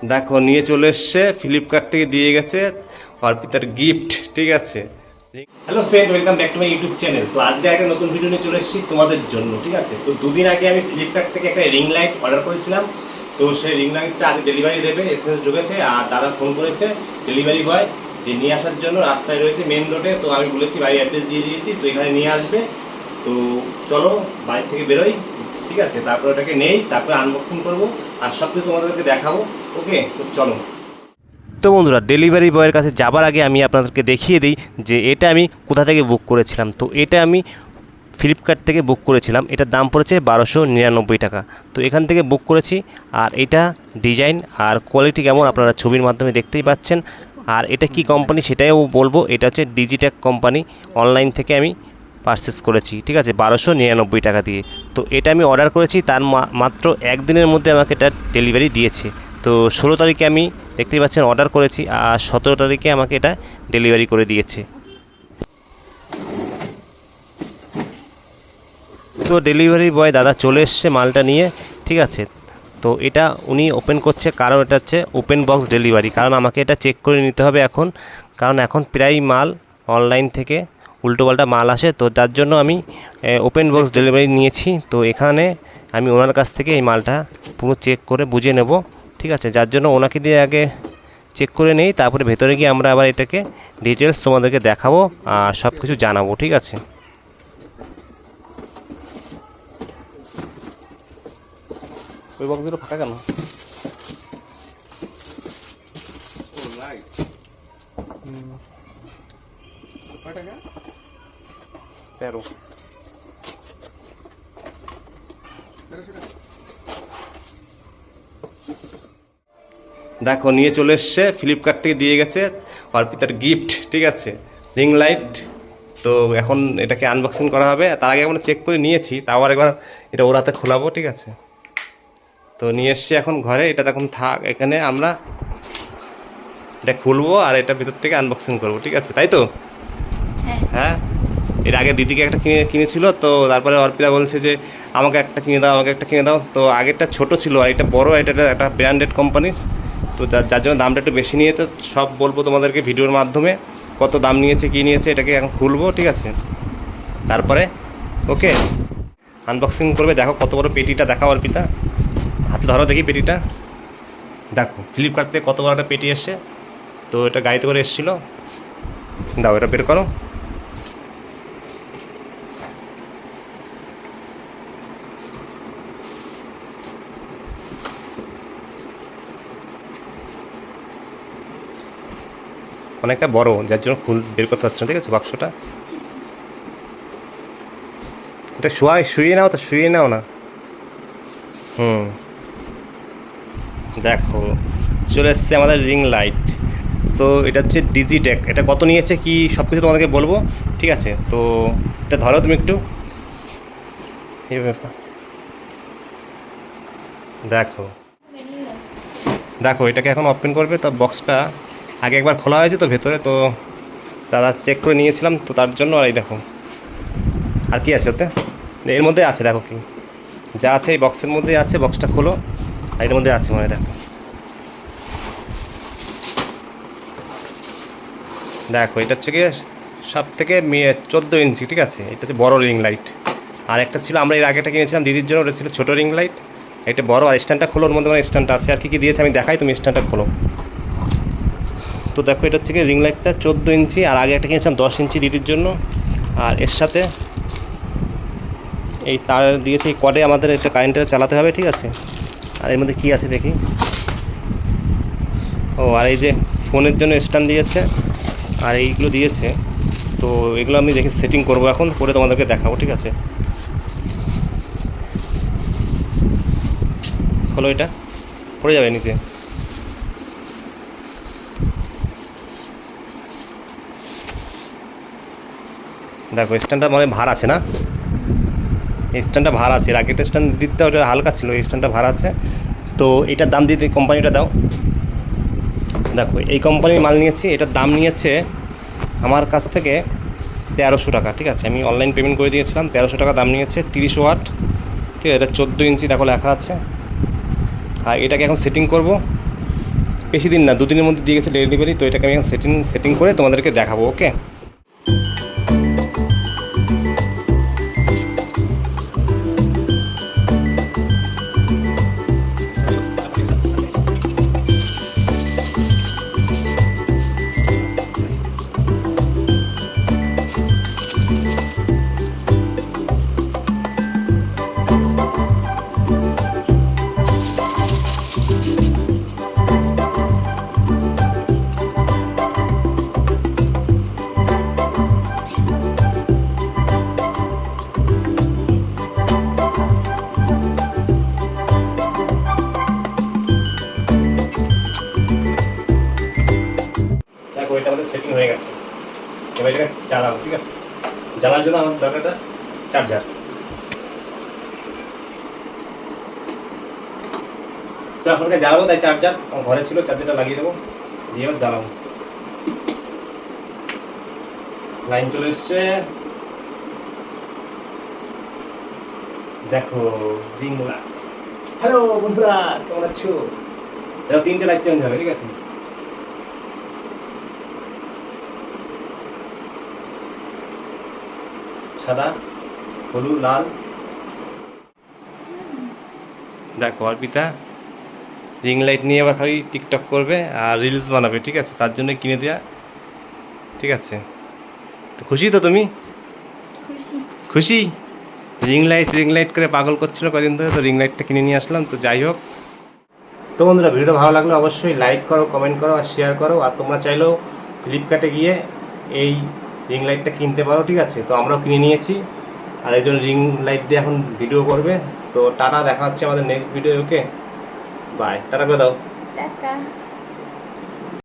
দেখো নিয়ে চলে এসছে, ফ্লিপকার্ট থেকে দিয়ে গেছে অর্পিতার গিফট। ঠিক আছে, hello friend, welcome back to my YouTube channel. তো আজকে একটা নতুন ভিডিও নিয়ে চলে এসেছি তোমাদের জন্য। ঠিক আছে, তো দুদিন আগে আমি ফ্লিপকার্ট থেকে একটা রিং লাইট অর্ডার করেছিলাম। তো সেই রিং লাইটটা আজ ডেলিভারি দেবে, এসএমএস ঢুকেছে আর দাদা ফোন করেছে ডেলিভারি বয় যে নিয়ে আসার জন্য। রাস্তায় রয়েছে মেন রোডে, তো আমি বলেছি বাড়ির অ্যাড্রেস দিয়ে দিয়েছি, তো এখানে নিয়ে আসবে। তো চলো বাড়ি থেকে বেরোই। ঠিক আছে, তারপর ওটাকে নেই, তারপরে আনবক্সিং করবো আর সব কিছু তোমাদেরকে দেখাবো। ওকে, তো চলো। তো বন্ধুরা, ডেলিভারি বয়ের কাছে যাবার আগে আমি আপনাদেরকে দেখিয়ে দিই যে এটা আমি কোথা থেকে বুক করেছিলাম। তো এটা আমি ফ্লিপকার্ট থেকে বুক করেছিলাম, এটার দাম পড়েছে 1299 টাকা। তো এখান থেকে বুক করেছি। আর এটা ডিজাইন আর কোয়ালিটি কেমন আপনারা ছবির মাধ্যমে দেখতেই পাচ্ছেন। আর এটা কি কোম্পানি সেটাও বলবো, এটা হচ্ছে ডিজিটেক কোম্পানি। অনলাইন থেকে আমি পারচেস করেছি। ঠিক আছে, 1299 টাকা দিয়ে। তো এটা আমি অর্ডার করেছি, তার মাত্র একদিনের মধ্যে আমাকে এটা ডেলিভারি দিয়েছে। তো 16 তারিখে আমি দেখতেই পাচ্ছেন অর্ডার করেছি, আর 17 তারিখে আমাকে এটা ডেলিভারি করে দিয়েছে। তো ডেলিভারি বয় দাদা চলে এসছে মালটা নিয়ে। ঠিক আছে, তো এটা উনি ওপেন করছে, কারণ এটা হচ্ছে ওপেন বক্স ডেলিভারি। কারণ আমাকে এটা চেক করে নিতে হবে এখন, কারণ এখন প্রায় মাল অনলাইন থেকে উল্টোপাল্টা মাল আসে। তো তার জন্য আমি ওপেন বক্স ডেলিভারি নিয়েছি। তো এখানে আমি ওনার কাছ থেকে এই মালটা পুরো চেক করে বুঝে নেব। ঠিক আছে, যার জন্য ওনাকে দিয়ে আগে চেক করে নেই, তারপরে ভেতরে গিয়ে আমরা আবার এটাকে ডিটেলস তোমাদেরকে দেখাবো আর সব কিছু জানাবো। ঠিক আছে, ওই বক্সগুলো ফাঁকা কেন? কয় টাকা? 13। দেখো নিয়ে চলে এসছে, ফ্লিপকার্ট থেকে দিয়ে গেছে অর্পিতার গিফট। ঠিক আছে, রিং লাইট। তো এখন এটাকে আনবক্সিং করা হবে। তার আগে আমরা চেক করে নিয়েছি, তাও আর একবার এটা ওর হাতে খোলাবো। ঠিক আছে, তো নিয়ে এসছি এখন ঘরে। এটা এখন থাক, এখানে আমরা এটা খুলবো আর এটা ভিতর থেকে আনবক্সিং করবো। ঠিক আছে, তাই তো? হ্যাঁ, এর আগে দিদিকে একটা কিনেছিল, তো তারপরে অর্পিতা বলছে যে আমাকে একটা কিনে দাও, আমাকে একটা কিনে দাও। তো আগেরটা ছোট ছিল আর এটা বড়, এটা একটা ব্র্যান্ডেড কোম্পানির। তো যার জন্য দামটা একটু বেশি নিয়েছে। সব বলবো তোমাদেরকে ভিডিওর মাধ্যমে, কত দাম নিয়েছে কী নিয়েছে। এটাকে এখন খুলবো। ঠিক আছে, তারপরে ওকে আনবক্সিং করবে। দেখো কত বড় পেটিটা, দেখাও অর্পিতা, হাতে ধরো দেখি পেটিটা। দেখো ফ্লিপকার্ট থেকে কত বড় একটা পেটি এসছে। তো এটা গাড়িতে করে এসেছিলো। দাও এটা বের করো। অনেকটা বড়, যার জন্য বের করতে পারছো না। ঠিক আছে, বাক্সটা এটা শুয়ে নাও, তো শুয়ে নাও না। দেখো চলে এসছে আমাদের রিং লাইট। তো এটা হচ্ছে ডিজিটেক। এটা কত নিয়েছে কি সব কিছু তোমাদেরকে বলবো। ঠিক আছে, তো এটা ধরো তুমি একটু। এই ব্যাপার, দেখো দেখো এটাকে এখন ওপেন করবে। তো বক্সটা আগে একবার খোলা হয়েছে তো ভেতরে, তো দাদা চেক করে নিয়েছিলাম, তো তার জন্য। আর এই দেখো আর কি আছে ওতে, এর মধ্যে আছে দেখো কি যা আছে এই বক্সের মধ্যেই আছে। বক্সটা খোলো, আর এর মধ্যে আছে মানে দেখো। দেখো এটা হচ্ছে গিয়ে সব থেকে 14 ইঞ্চি। ঠিক আছে, এটা হচ্ছে বড় রিং লাইট। আর একটা ছিল, আমরা এর আগেটা কিনেছিলাম দিদির জন্য, ওটা ছিল ছোটো রিং লাইট। এটা বড়। আর স্ট্যান্ডটা খোলো, ওর মধ্যে মানে স্ট্যান্ডটা আছে। আর কী কী দিয়েছে আমি দেখাই, তুমি স্ট্যান্ডটা খোলো। তো দেখো এটা হচ্ছে গিয়ে রিং লাইটটা 14 ইঞ্চি। আর আগে একটা কিনেছিলাম 10 ইঞ্চি দিদির জন্য। আর এর সাথে এই তার দিয়েছে, এই কর্ডে আমাদের এটা কারেন্টে চালাতে হবে। ঠিক আছে, আর এর মধ্যে কী আছে দেখি। ও, আর এই যে ফোনের জন্য স্ট্যান্ড দিয়েছে, আর এইগুলো দিয়েছে। তো এগুলো আমি দেখে সেটিং করবো এখন, করে তোমাদেরকে দেখাবো। ঠিক আছে, হলো, এটা পড়ে যাবে নিচে। দেখো স্ট্যান্ডটা মানে ভার আছে না, এই স্ট্যান্ডটা ভার আছে। এর আগেটা স্ট্যান্ড দিতে ওটা হালকা ছিল, এই স্ট্যান্ডটা ভার আছে। তো এটার দাম দিতে কোম্পানিটা দাও। দেখো এই কোম্পানির মাল নিয়েছি, এটার দাম নিয়েছে আমার কাছ থেকে 1300 টাকা। ঠিক আছে, আমি অনলাইন পেমেন্ট করে দিয়েছিলাম। 1300 টাকা দাম নিয়েছে। 30 ওয়াট। ঠিক আছে, এটা 14 ইঞ্চি দেখো লেখা আছে। আর এটাকে এখন সেটিং করব। বেশি দিন না, 2 দিনের মধ্যে দিয়ে গেছে ডেলিভারি। তো এটাকে আমি এখন সেটিং করে তোমাদেরকে দেখাবো। ওকে, দেখো এটা আমাদের সেটিং হয়ে গেছে। এবার এটাকে জ্বালাবো। ঠিক আছে, জ্বালার জন্য আমার দরকারটা চার্জার। তো এখনকে জ্বালাবো, তাই চার্জার আমার ঘরে ছিল, চার্জারটা লাগিয়ে দেবো, দিয়ে এবার জ্বালাবো। লাইন চলে এসছে, দেখো রিং লাইট। হ্যালো বন্ধুরা, কেমন আছো? এটা 3টে লাইট চেঞ্জ হবে। ঠিক আছে, সাদা, হলুদ, লাল। দেখো অর্পিতা রিং লাইট নিয়ে আবার খালি টিকটক করবে আর রিলস বানাবে। ঠিক আছে, তার জন্য কিনে দেওয়া। ঠিক আছে, তো খুশি তো তুমি? খুশি? রিং লাইট করে পাগল করছিল কদিন ধরে, তো রিং লাইটটা কিনে নিয়ে আসলাম। তো যাই হোক, তো বন্ধুরা ভিডিওটা ভালো লাগলে অবশ্যই লাইক করো, কমেন্ট করো আর শেয়ার করো। আর তোমরা চাইলেও ফ্লিপকার্টে গিয়ে এই রিং লাইটটা কিনতে পারো। ঠিক আছে, তো আমরাও কিনে নিয়েছি, আর একজন রিং লাইট দিয়ে এখন ভিডিও করবে। তো টাটা, দেখা হচ্ছে আমাদের next video. Okay, bye, tata করে দাও। টাটা।